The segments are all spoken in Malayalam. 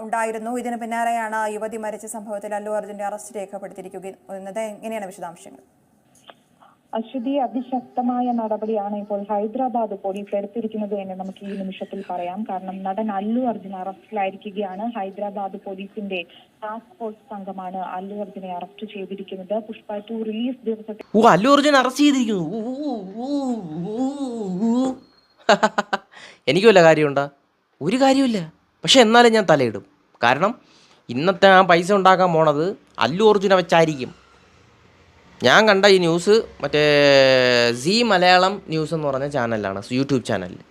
ഉണ്ടായിരുന്നു. ഇതിന് പിന്നാലെയാണ് യുവതി മരിച്ച സംഭവത്തിൽ അല്ലു അർജുന്റെ അറസ്റ്റ് രേഖപ്പെടുത്തിയിരിക്കുന്നത്. എങ്ങനെയാണ് വിശദാംശങ്ങൾ? അശ്വതി, അതിശക്തമായ നടപടിയാണ് ഇപ്പോൾ ഹൈദരാബാദ് പോലീസ് എടുത്തിരിക്കുന്നത് എന്ന് നമുക്ക് ഈ നിമിഷത്തിൽ പറയാം. കാരണം നടൻ അല്ലു അർജുൻ അറസ്റ്റിലായിരിക്കുകയാണ്. ഹൈദരാബാദ് പോലീസിന്റെ ടാസ്ക് ഫോഴ്സ് സംഘമാണ് അല്ലു അർജുനെ അറസ്റ്റ് ചെയ്തിരിക്കുന്നത്. പുഷ്പ 2 റിലീസ് ദിവസത്തിൽ അല്ലു അർജുൻ അറസ്റ്റ് ചെയ്തിരിക്കുന്നു. എനിക്ക് വല്ല കാര്യമുണ്ടോ? ഒരു കാര്യമില്ല. പക്ഷെ എന്നാലും ഞാൻ തലയിടും. കാരണം ഇന്നത്തെ ആ പൈസ ഉണ്ടാക്കാൻ പോണത് അല്ലു അർജുനെ വെച്ചായിരിക്കും. ഞാൻ കണ്ട ഈ ന്യൂസ് മറ്റേ സി മലയാളം ന്യൂസ് എന്ന് പറഞ്ഞ ചാനലിലാണ്, യൂട്യൂബ് ചാനലിൽ.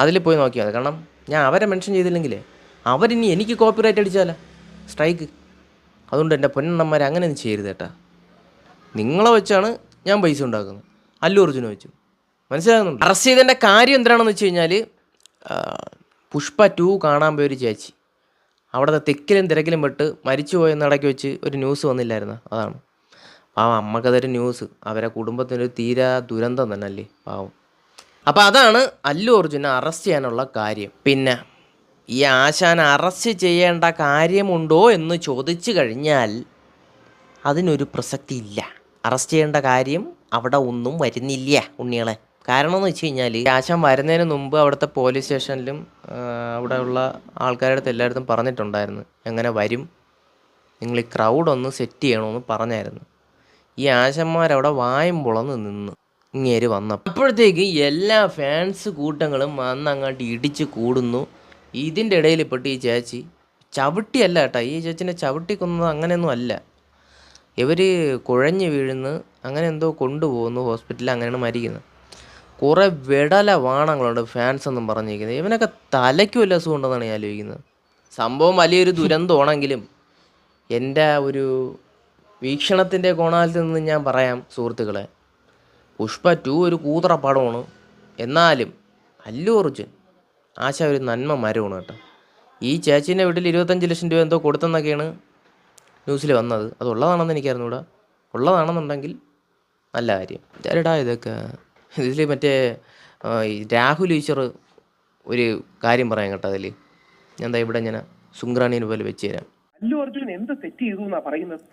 അതിൽ പോയി നോക്കിയാൽ മതി. കാരണം ഞാൻ അവരെ മെൻഷൻ ചെയ്തില്ലെങ്കിലേ അവരിനി എനിക്ക് കോപ്പിറൈറ്റ് അടിച്ചാലോ, സ്ട്രൈക്ക്. അതുകൊണ്ട് എൻ്റെ പൊന്നമ്മമാരെ അങ്ങനെ ഒന്നും ചെയ്യരുത് കേട്ടാ. നിങ്ങളെ വെച്ചാണ് ഞാൻ പൈസ ഉണ്ടാക്കുന്നത്, അല്ലു അർജുനെ വെച്ചു. മനസ്സിലാകുന്നുണ്ട്? അറസ്റ്റ് ചെയ്തതിൻ്റെ കാര്യം എന്താണെന്ന് വെച്ച് കഴിഞ്ഞാൽ, പുഷ്പ 2 കാണാൻ പോയൊരു ചേച്ചി അവിടുത്തെ തിക്കിലും തിരക്കിലും പെട്ട് മരിച്ചു പോയെന്ന് ഇടയ്ക്ക് വെച്ച് ഒരു ന്യൂസ് വന്നില്ലായിരുന്നു. അതാണ് പാവം. അമ്മക്കതൊരു ന്യൂസ്, അവരെ കുടുംബത്തിനൊരു തീരാ ദുരന്തം തന്നെ അല്ലേ പാവം. അപ്പോൾ അതാണ് അല്ലു അർജുനെ അറസ്റ്റ് ചെയ്യാനുള്ള കാര്യം. പിന്നെ ഈ ആശാനെ അറസ്റ്റ് ചെയ്യേണ്ട കാര്യമുണ്ടോ എന്ന് ചോദിച്ചു കഴിഞ്ഞാൽ അതിനൊരു പ്രസക്തി ഇല്ല. അറസ്റ്റ് ചെയ്യേണ്ട കാര്യം അവിടെ ഒന്നും വരുന്നില്ല ഉണ്ണികളെ. കാരണം എന്ന് വെച്ച് കഴിഞ്ഞാൽ ആശാൻ വരുന്നതിന് മുമ്പ് അവിടുത്തെ പോലീസ് സ്റ്റേഷനിലും അവിടെയുള്ള ആൾക്കാരുടെ അടുത്ത് എല്ലായിടത്തും പറഞ്ഞിട്ടുണ്ടായിരുന്നു, എങ്ങനെ വരും, നിങ്ങൾ ഈ ക്രൗഡൊന്ന് സെറ്റ് ചെയ്യണമെന്ന് പറഞ്ഞായിരുന്നു. ഈ ആശന്മാരവിടെ വായും പൊളന്ന് നിന്ന് ഇങ്ങേര് വന്നപ്പോൾ അപ്പോഴത്തേക്ക് എല്ലാ ഫാൻസ് കൂട്ടങ്ങളും വന്ന് അങ്ങോട്ട് ഇടിച്ച് കൂടുന്നു. ഇതിൻ്റെ ഇടയിൽപ്പെട്ട് ഈ ചേച്ചി ചവിട്ടിയല്ല കേട്ടോ, ഈ ചേച്ചിനെ ചവിട്ടി കൊന്നത് അങ്ങനെയൊന്നും അല്ല. ഇവർ കുഴഞ്ഞ് വീഴുന്ന് അങ്ങനെ എന്തോ കൊണ്ടുപോകുന്നു ഹോസ്പിറ്റലിൽ, അങ്ങനെയാണ് മരിക്കുന്നത്. കുറേ വിടല വാണങ്ങളുണ്ട് ഫാൻസ് എന്നും പറഞ്ഞിരിക്കുന്നത്. ഇവനൊക്കെ തലയ്ക്കും വല്ല അസുഖം ഉണ്ടെന്നാണ് ഞാൻ ആലോചിക്കുന്നത്. സംഭവം വലിയൊരു ദുരന്തമാണെങ്കിലും എൻ്റെ ഒരു വീക്ഷണത്തിൻ്റെ കോണാലത്തിൽ നിന്ന് ഞാൻ പറയാം സുഹൃത്തുക്കളെ, പുഷ്പ 2 ഒരു കൂതറ പടമാണ്. എന്നാലും അല്ലു അർജുൻ ആശ ഒരു നന്മ മരമാണ് കേട്ടോ. ഈ ചേച്ചീൻ്റെ വീട്ടിൽ 25 ലക്ഷം രൂപ എന്തോ കൊടുത്തെന്നൊക്കെയാണ് ന്യൂസിൽ വന്നത്. അതുള്ളതാണെന്ന് എനിക്കറിഞ്ഞൂടാ. ഉള്ളതാണെന്നുണ്ടെങ്കിൽ നല്ല കാര്യം. ചേട്ടാ ഇതൊക്കെ ഇതിൽ മറ്റേ രാഹുൽ ഈശ്വർ ഒരു കാര്യം പറയാം കേട്ടോ. അതിൽ ഞാൻ എന്താ ഇവിടെ ഞാൻ സുങ്ക്രാണീനെ പോലെ വെച്ച് തരാം. അല്ലു അർജുൻ എന്ത് തെറ്റ് ചെയ്തു എന്നാ പറയുന്നത്?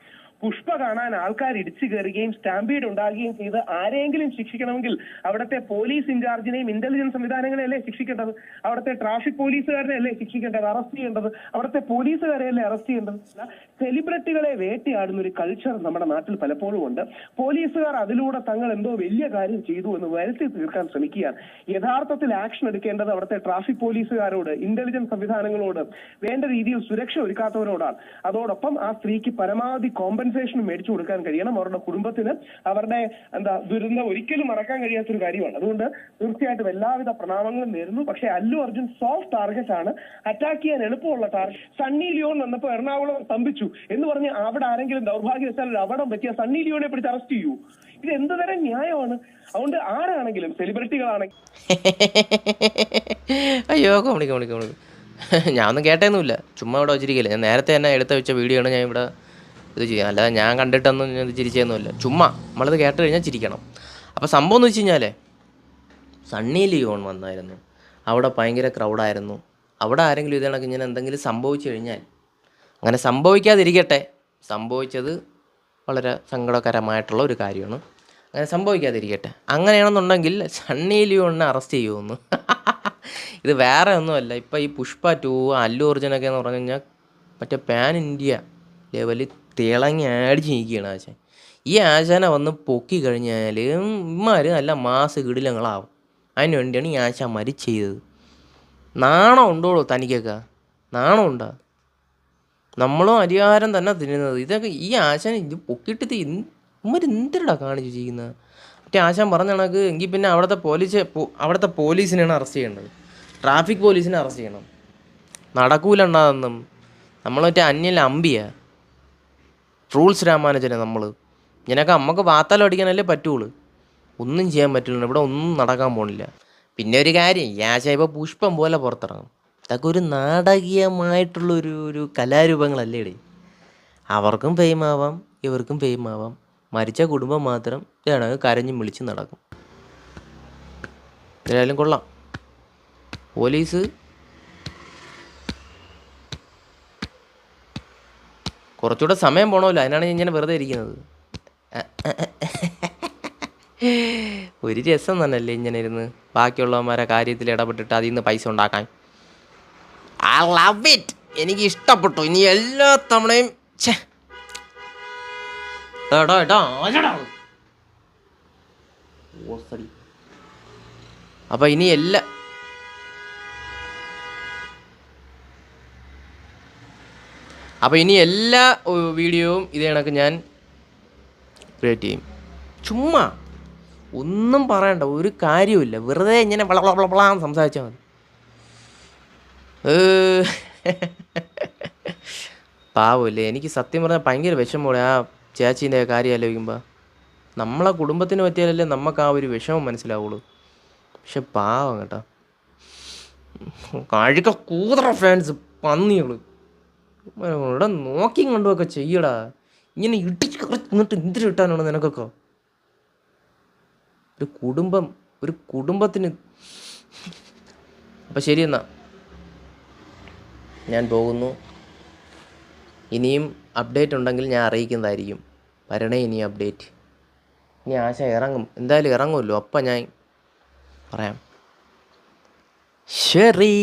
പുഷ്പ കാണാൻ ആൾക്കാർ ഇടിച്ചു കയറുകയും സ്റ്റാമ്പീഡ് ഉണ്ടാകുകയും ചെയ്ത് ആരെങ്കിലും ശിക്ഷിക്കണമെങ്കിൽ അവിടുത്തെ പോലീസ് ഇൻചാർജിനെയും ഇന്റലിജൻസ് സംവിധാനങ്ങളെയല്ലേ ശിക്ഷിക്കേണ്ടത്? അവിടുത്തെ ട്രാഫിക് പോലീസുകാരനെയല്ലേ ശിക്ഷിക്കേണ്ടത്, അറസ്റ്റ് ചെയ്യേണ്ടത്? അവിടുത്തെ പോലീസുകാരെയല്ലേ അറസ്റ്റ് ചെയ്യേണ്ടത്? സെലിബ്രിറ്റികളെ വേട്ടയാടുന്ന ഒരു കൾച്ചർ നമ്മുടെ നാട്ടിൽ പലപ്പോഴും ഉണ്ട്. പോലീസുകാർ അതിലൂടെ തങ്ങൾ എന്തോ വലിയ കാര്യം ചെയ്തു എന്ന് വരുത്തി തീർക്കാൻ ശ്രമിക്കുകയാണ്. യഥാർത്ഥത്തിൽ ആക്ഷൻ എടുക്കേണ്ടത് അവിടുത്തെ ട്രാഫിക് പോലീസുകാരോട്, ഇന്റലിജൻസ് സംവിധാനങ്ങളോട്, വേണ്ട രീതിയിൽ സുരക്ഷ ഒരുക്കാത്തവരോടാണ്. അതോടൊപ്പം ആ സ്ത്രീക്ക് പരമാവധി കോമ്പൻസേഷൻ മേടിച്ചു കൊടുക്കാൻ കഴിയണം. അവരുടെ കുടുംബത്തിന് അവരുടെ ദുരന്തം ഒരിക്കലും മറക്കാൻ കഴിയാത്തൊരു കാര്യമാണ്. അതുകൊണ്ട് തീർച്ചയായിട്ടും എല്ലാവിധ പ്രണാമങ്ങളും നേരുന്നു. പക്ഷേ അല്ലു അർജുൻ സോഫ്റ്റ് ടാർഗറ്റ് ആണ്, അറ്റാക്ക് ചെയ്യാൻ എളുപ്പമുള്ള ടാർഗറ്റ്. സണ്ണി ലിയോൺ വന്നപ്പോൾ എറണാകുളം സ്തംഭിച്ചു എന്ന് പറഞ്ഞ് അവിടെ ആരെങ്കിലും ദൗർഭാഗ്യവശാൽ ഒരു അപകടം പറ്റിയ സണ്ണി ലിയോനെ പിടിച്ച് അറസ്റ്റ് ചെയ്യൂ? ഇത് എന്ത് തരം ന്യായമാണ്? അതുകൊണ്ട് ആരാണെങ്കിലും, സെലിബ്രിറ്റികളാണെങ്കിൽ അയ്യോ കോമഡി കോമഡി കോമഡി ഞാൻ ഒന്നും കേട്ടേന്നുമില്ല, ചുമ്മാ ഇവിടെ വെച്ചിരിക്കില്ല. ഞാൻ നേരത്തെ തന്നെ എടുത്ത് വെച്ച വീഡിയോ ആണ് ഞാൻ ഇവിടെ ഇത് ചെയ്യാം. അല്ലാതെ ഞാൻ കണ്ടിട്ടൊന്നും ഞാൻ ചിരിച്ചൊന്നുമില്ല. ചുമ്മാ നമ്മളിത് കേട്ട് കഴിഞ്ഞാൽ ചിരിക്കണം. അപ്പോൾ സംഭവം എന്ന് വെച്ച് കഴിഞ്ഞാൽ സണ്ണി ലിയോൺ വന്നായിരുന്നു, അവിടെ ഭയങ്കര ക്രൗഡായിരുന്നു. അവിടെ ആരെങ്കിലും ഇത് കണക്ക് ഇങ്ങനെ എന്തെങ്കിലും സംഭവിച്ചു കഴിഞ്ഞാൽ, അങ്ങനെ സംഭവിക്കാതിരിക്കട്ടെ, സംഭവിച്ചത് വളരെ സങ്കടകരമായിട്ടുള്ള ഒരു കാര്യമാണ്, അങ്ങനെ സംഭവിക്കാതിരിക്കട്ടെ. അങ്ങനെയാണെന്നുണ്ടെങ്കിൽ സണ്ണി ലിയോണിനെ അറസ്റ്റ് ചെയ്യുമെന്ന് ഇത് വേറെ ഒന്നുമല്ല. ഇപ്പം ഈ പുഷ്പ 2 അല്ലു അർജുനൊക്കെ എന്ന് പറഞ്ഞു കഴിഞ്ഞാൽ മറ്റേ പാൻ ഇന്ത്യ ലെവലിൽ തിളങ്ങി അടിച്ച് നിൽക്കുകയാണ് ആശാൻ. ഈ ആശാനെ വന്ന് പൊക്കി കഴിഞ്ഞാൽ ഇമ്മാർ നല്ല മാസ് കിടിലങ്ങളാവും. അതിന് വേണ്ടിയാണ് ഈ ആശാന്മാർ ചെയ്തത്. നാണം ഉണ്ടോളൂ തനിക്കൊക്കെ? നാണം ഉണ്ടാ? നമ്മളും അരിഹാരം തന്നെ തിന്നുന്നത്. ഇതൊക്കെ ഈ ആശാൻ ഇത് പൊക്കിയിട്ട് ഇമ്മര് എന്തിനാ കാണിച്ചു ചെയ്യുന്നത്? മറ്റേ ആശാൻ പറഞ്ഞ കണക്ക് എങ്കിൽ പിന്നെ അവിടുത്തെ പോലീസിനെയാണ് അറസ്റ്റ് ചെയ്യേണ്ടത്, ട്രാഫിക് പോലീസിനെ അറസ്റ്റ് ചെയ്യണം. നടക്കൂലുണ്ടാകുന്നും. നമ്മൾ മറ്റേ അന്യല്ല അമ്പിയ റൂൾസ് രാമാനുജനെ നമ്മൾ ഇങ്ങനെയൊക്കെ നമുക്ക് വാത്താലം അടിക്കാനല്ലേ പറ്റുള്ളൂ. ഒന്നും ചെയ്യാൻ പറ്റില്ല, ഇവിടെ ഒന്നും നടക്കാൻ പോണില്ല. പിന്നെ ഒരു കാര്യം, ഈ ആശ ഇപ്പോൾ പുഷ്പം പോലെ പുറത്തിറങ്ങും. ഇതൊക്കെ ഒരു നാടകീയമായിട്ടുള്ളൊരു കലാരൂപങ്ങളല്ലേ ഇടേ. അവർക്കും ഫെയിമാവാം, ഇവർക്കും ഫെയിമാവാം. മരിച്ച കുടുംബം മാത്രം ഇതാണ് കരഞ്ഞും വിളിച്ച് നടക്കും. ഏതായാലും കൊള്ളാം. പോലീസ് കുറച്ചുകൂടെ സമയം പോകണമല്ലോ, അതിനാണ് ഞാൻ ഇങ്ങനെ വെറുതെ ഇരിക്കുന്നത്. ഒരു രസം തന്നെയല്ലേ ഇങ്ങനെ ഇരുന്ന് ബാക്കിയുള്ളവന്മാരെ കാര്യത്തിൽ ഇടപെട്ടിട്ട് അതിൽ നിന്ന് പൈസ ഉണ്ടാക്കാൻ. ഐ ലവ് ഇറ്റ്, എനിക്ക് ഇഷ്ടപ്പെട്ടു. ഇനി എല്ലാ തവണയും അപ്പം ഇനി എല്ലാ വീഡിയോവും ഇതേ കണക്ക് ഞാൻ ക്രിയേറ്റ് ചെയ്യും. ചുമ്മാ ഒന്നും പറയണ്ട, ഒരു കാര്യമില്ല, വെറുതെ ഇങ്ങനെ വളളാന്ന് സംസാരിച്ചാൽ മതി. പാവമില്ലേ, എനിക്ക് സത്യം പറഞ്ഞാൽ ഭയങ്കര വിഷമമാണ് ആ ചേച്ചീൻ്റെ കാര്യം ആലോചിക്കുമ്പോൾ. നമ്മളെ കുടുംബത്തിന് പറ്റിയാലല്ലേ നമുക്ക് ആ ഒരു വിഷമം മനസ്സിലാവുള്ളൂ. പക്ഷെ പാവം കേട്ടോ, കഴുക കൂതറ ഫാൻസ് പന്നികൾ ഇവിടെ നോക്കി കണ്ടുമൊക്കെ ചെയ്യടാ. ഇങ്ങനെ ഇടിച്ച് എന്നിട്ട് എന്തിനു കിട്ടാനാണ് നിനക്കൊക്കെ? ഒരു കുടുംബത്തിന്. അപ്പം ശരി, എന്നാ ഞാൻ പോകുന്നു. ഇനിയും അപ്ഡേറ്റ് ഉണ്ടെങ്കിൽ ഞാൻ അറിയിക്കുന്നതായിരിക്കും. വരണേ ഇനി അപ്ഡേറ്റ്. ഇനി ആശ ഇറങ്ങും, എന്തായാലും ഇറങ്ങുമല്ലോ, അപ്പം ഞാൻ പറയാം. ശരി.